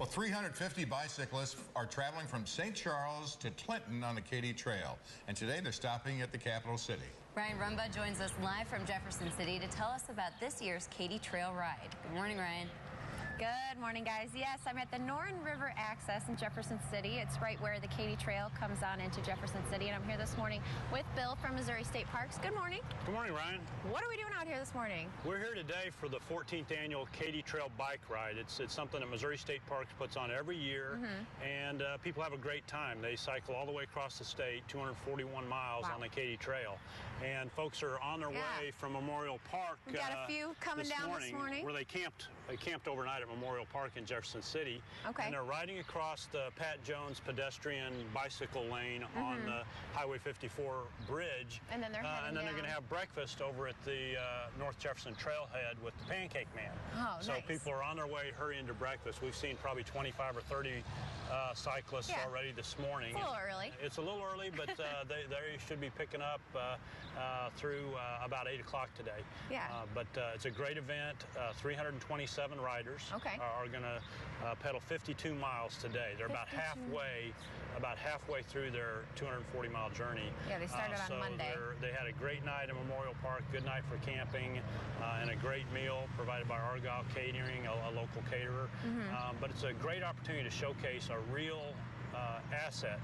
Well, 350 bicyclists are traveling from St. Charles to Clinton on the Katy Trail, and today they're stopping at the capital city. Ryan Rumba joins us live from Jefferson City to tell us about this year's Katy Trail Ride. Good morning, Ryan. Good morning, guys. Yes, I'm at the Norrin River Access in Jefferson City. It's right where the Katy Trail comes on into Jefferson City, and I'm here this morning with Bill from Missouri State Parks. Good morning. Good morning, Ryan. What are we doing out here this morning? We're here today for the 14th annual Katy Trail Bike Ride. It's something that Missouri State Parks puts on every year, and people have a great time. They cycle all the way across the state, 241 miles on the Katy Trail, and folks are on their way from Memorial Park. We got a few coming down this morning. Where they camped overnight at Memorial Park in Jefferson City. Okay. And they're riding across the Pat Jones pedestrian bicycle lane on the Highway 54 bridge. And then they're heading down. going to have breakfast over at the North Jefferson Trailhead with the Pancake Man. Oh, so nice. people are on their way hurrying to breakfast. We've seen probably 25 or 30 cyclists already this morning. It's a little early. It's a little early, but they should be picking up through about 8 o'clock today. Yeah. But it's a great event. 327 riders are going to pedal 52 miles today. They're about halfway through their 240-mile journey. Yeah, they started on Monday. They had a great night at Memorial Park, good night for camping, and a great meal provided by Argyle Catering, a local caterer. But it's a great opportunity to showcase a real asset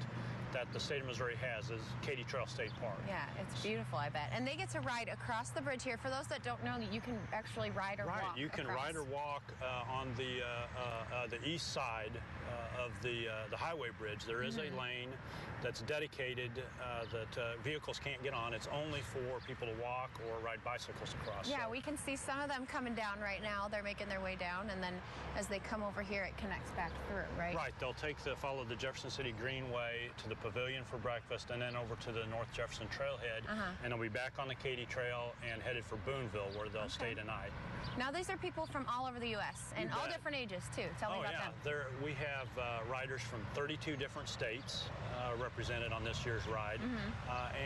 that the state of Missouri has is Katy Trail State Park. Yeah, it's beautiful, I bet. And they get to ride across the bridge here. For those that don't know, you can actually ride or walk Right, you can ride or walk on the east side of the highway bridge. There is a lane that's dedicated that vehicles can't get on. It's only for people to walk or ride bicycles across. Yeah, so we can see some of them coming down right now. They're making their way down, and then as they come over here, it connects back through, right? Right, they'll follow the Jefferson City Greenway to the pavilion for breakfast, and then over to the North Jefferson Trailhead, and they'll be back on the Katy Trail and headed for Boonville, where they'll stay tonight. Now, these are people from all over the U.S. and all different ages, too. Tell me about them. We have riders from 32 different states represented on this year's ride,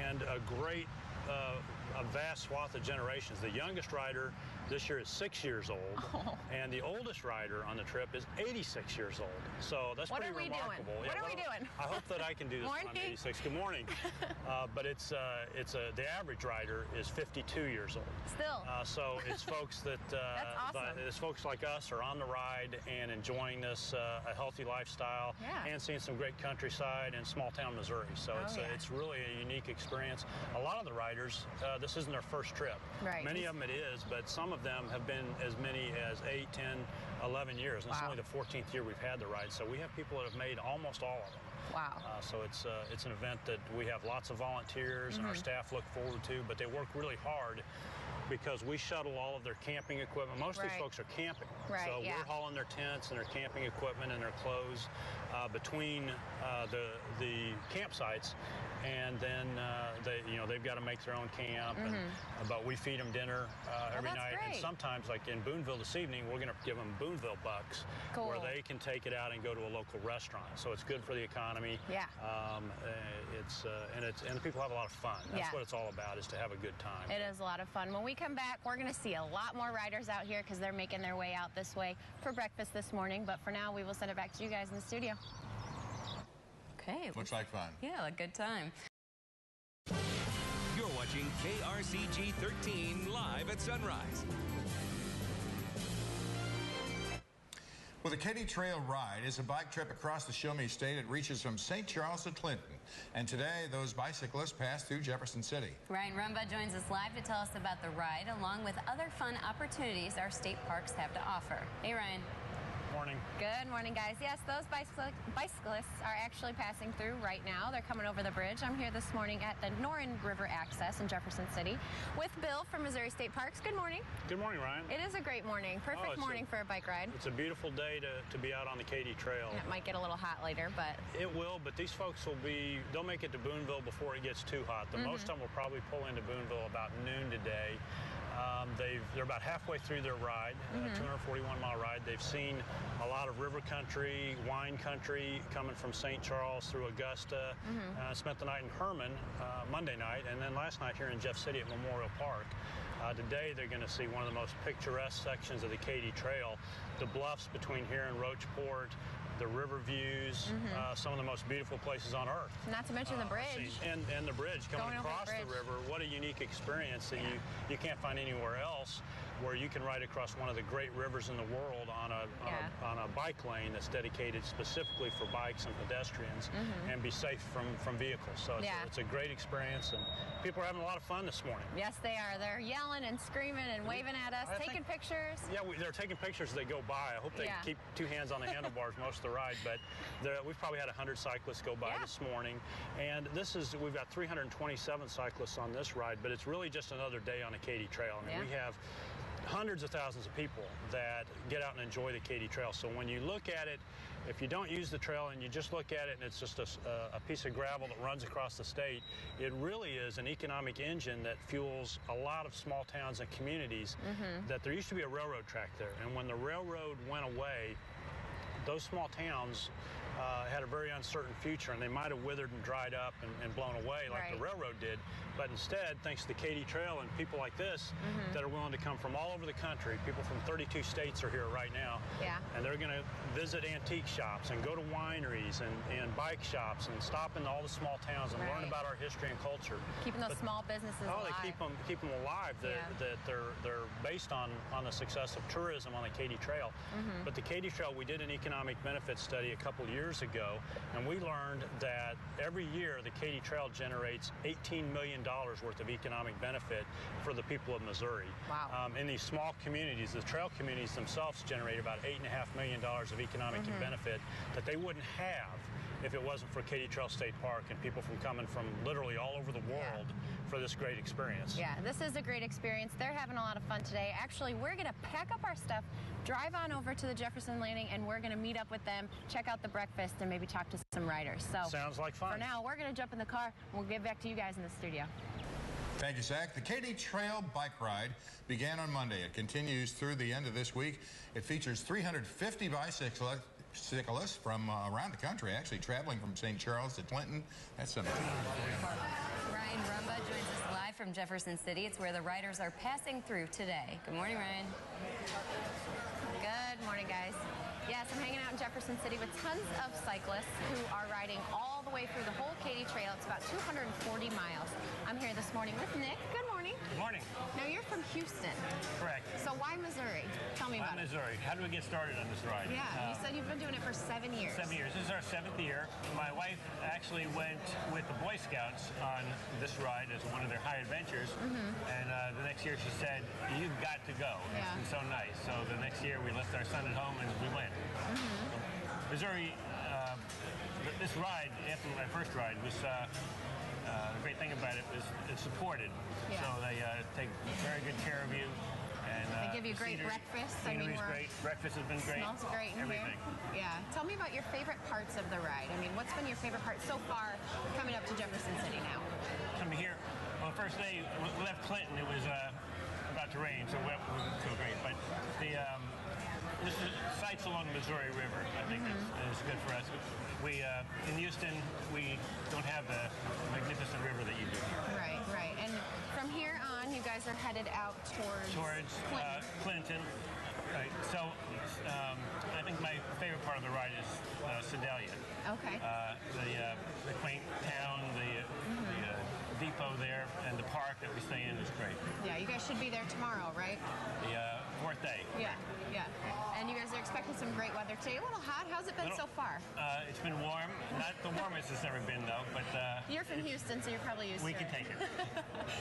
and a vast swath of generations. The youngest rider this year is 6 years old, and the oldest rider on the trip is 86 years old. So that's pretty remarkable. What are we doing? I hope that I can do this when I'm 86. Good morning. But the average rider is 52 years old. Still. So it's folks that that's awesome. it's folks like us are on the ride and enjoying this a healthy lifestyle and seeing some great countryside in small town Missouri. So it's really a unique experience. A lot of the riders, this isn't their first trip. Right. Many of them it is, but some of them have been as many as 8, 10, 11 years. And it's only the 14th year we've had the ride. So we have people that have made almost all of them. Wow. So it's an event that we have lots of volunteers and our staff look forward to, but they work really hard because we shuttle all of their camping equipment. Most of these folks are camping. So we're hauling their tents and their camping equipment and their clothes between the campsites, and then they've got to make their own camp. But we feed them dinner every night. Great. And sometimes, like in Boonville this evening, we're going to give them Boonville bucks, where they can take it out and go to a local restaurant. So it's good for the economy. Yeah. And the people have a lot of fun. That's what it's all about, is to have a good time. It is a lot of fun. When we come back, we're going to see a lot more riders out here because they're making their way out this way for breakfast this morning. But for now, we will send it back to you guys in the studio. Okay. Looks like fun. Yeah, a good time. You're watching KRCG 13 live at sunrise. Well, the Katy Trail Ride is a bike trip across the Show Me State. It reaches from St. Charles to Clinton. And today, those bicyclists pass through Jefferson City. Ryan Rumba joins us live to tell us about the ride, along with other fun opportunities our state parks have to offer. Hey, Ryan. Morning. Good morning, guys. Yes, those bicyclists are actually passing through right now. They're coming over the bridge. I'm here this morning at the Norrin River Access in Jefferson City with Bill from Missouri State Parks. Good morning. Good morning, Ryan. It is a great morning. Perfect morning for a bike ride. It's a beautiful day to be out on the Katy Trail. And it might get a little hot later, but... It will, but these folks they'll make it to Boonville before it gets too hot. Most of them will probably pull into Boonville about noon today. They're about halfway through their ride, 241-mile ride. They've seen a lot of river country, wine country coming from St. Charles through Augusta. Spent the night in Herman Monday night, and then last night here in Jeff City at Memorial Park. Today they're going to see one of the most picturesque sections of the Katy Trail, the bluffs between here and Roachport, the river views, some of the most beautiful places on earth. Not to mention the bridge. And the bridge coming across the river. What a unique experience that you can't find anywhere else, where you can ride across one of the great rivers in the world on a bike lane that's dedicated specifically for bikes and pedestrians, and be safe from vehicles. So it's a great experience, and people are having a lot of fun this morning. Yes, they are. They're yelling and screaming and waving at us, taking pictures. Yeah, they're taking pictures as they go by. I hope they keep two hands on the handlebars most of the ride, but we've probably had 100 cyclists go by this morning, and we've got 327 cyclists on this ride, but it's really just another day on the Katy Trail. I mean, we have hundreds of thousands of people that get out and enjoy the Katy Trail. So when you look at it, if you don't use the trail and you just look at it and it's just a piece of gravel that runs across the state, it really is an economic engine that fuels a lot of small towns and communities. That there used to be a railroad track there, and when the railroad went away, those small towns had a very uncertain future, and they might have withered and dried up and blown away like the railroad did. But instead, thanks to the Katy Trail and people like this that are willing to come from all over the country, people from 32 states are here right now, and they're going to visit antique shops and go to wineries and bike shops and stop in all the small towns and learn about our history and culture. Keeping those small businesses alive. They keep them alive. That they're based on the success of tourism on the Katy Trail. But the Katy Trail, we did an economic benefit study a couple years ago, and we learned that every year the Katy Trail generates $18 million worth of economic benefit for the people of Missouri. Wow. In these small communities, the trail communities themselves generate about $8.5 million of economic benefit that they wouldn't have if it wasn't for Katy Trail State Park and people coming from literally all over the world for this great experience. Yeah, this is a great experience. They're having a lot of fun today. Actually, we're going to pack up our stuff, drive on over to the Jefferson Landing, and we're going to meet up with them, check out the breakfast, and maybe talk to some riders. So sounds like fun. For now, we're going to jump in the car, and we'll get back to you guys in the studio. Thank you, Zach. The Katy Trail Bike Ride began on Monday. It continues through the end of this week. It features 350 bicyclists from around the country, actually traveling from St. Charles to Clinton. That's something. Ryan Rumba joins us live from Jefferson City. It's where the riders are passing through today. Good morning, Ryan. Good morning, guys. Yes, I'm hanging out in Jefferson City with tons of cyclists who are riding all the way through the whole Katy Trail. It's about 240 miles. I'm here this morning with Nick. Good morning. Good morning. Now, you're from Houston. Correct. So why Missouri? Tell me about it. Missouri. How did we get started on this ride? Yeah, you said you've been doing it for 7 years. 7 years. This is our 7th year. My wife actually went with the Boy Scouts on this ride as one of their high adventures. And the next year she said, you've got to go. It's been so nice. So the next year we left our son at home and we went. Missouri, this ride, after my first ride, was the great thing about it was it's supported. So they take very good care of you. And, they give you great breakfast. Scenery's great. Breakfast has been great. Smells great in Everything. here. Yeah. Tell me about your favorite parts of the ride. I mean, what's been your favorite part so far coming up to Jefferson City now? Coming here, well, the first day we left Clinton, it was about to rain, so it wasn't so great. But the sights along the Missouri River, I think is good for us. We in Houston, we don't have the magnificent river that you do here. Right, right. And from here on, you guys are headed out towards Clinton. Right. So I think my favorite part of the ride is Sedalia. Okay. The quaint town, the depot there, and the park that we stay in is great. Yeah, you guys should be there tomorrow, right? The 4th day. Yeah, yeah. And you guys are expecting some great weather today. A little hot. How's it been so far? It's been warm. Not the warmest it's ever been, though. But you're from Houston, so you're probably used to it. We can take it.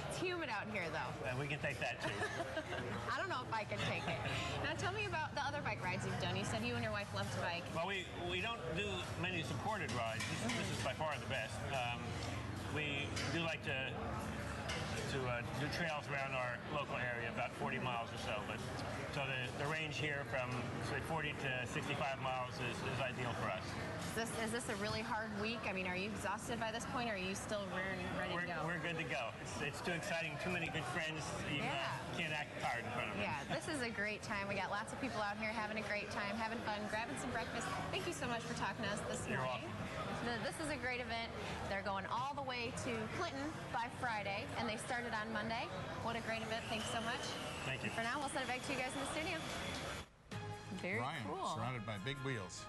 It's humid out here, though. We can take that, too. I don't know if I can take it. Now, tell me about the other bike rides you've done. You said you and your wife love to bike. Well, we don't do many supported rides. This is by far the best. We do like to do trails around our local area, about 40 miles or so. But so the range here from say 40 to 65 miles is ideal for us. Is this a really hard week? I mean, are you exhausted by this point, or are you still ready to go? We're good to go. It's too exciting. Too many good friends. You can't act tired in front of them. Yeah, this is a great time. We got lots of people out here having a great time, having fun, grabbing some breakfast. Thank you so much for talking to us this morning. You're welcome. This is a great event. They're going all the way to Clinton by Friday, and they started on Monday. What a great event. Thanks so much. Thank you. For now, we'll send it back to you guys in the studio. Very Ryan, cool. surrounded by big wheels.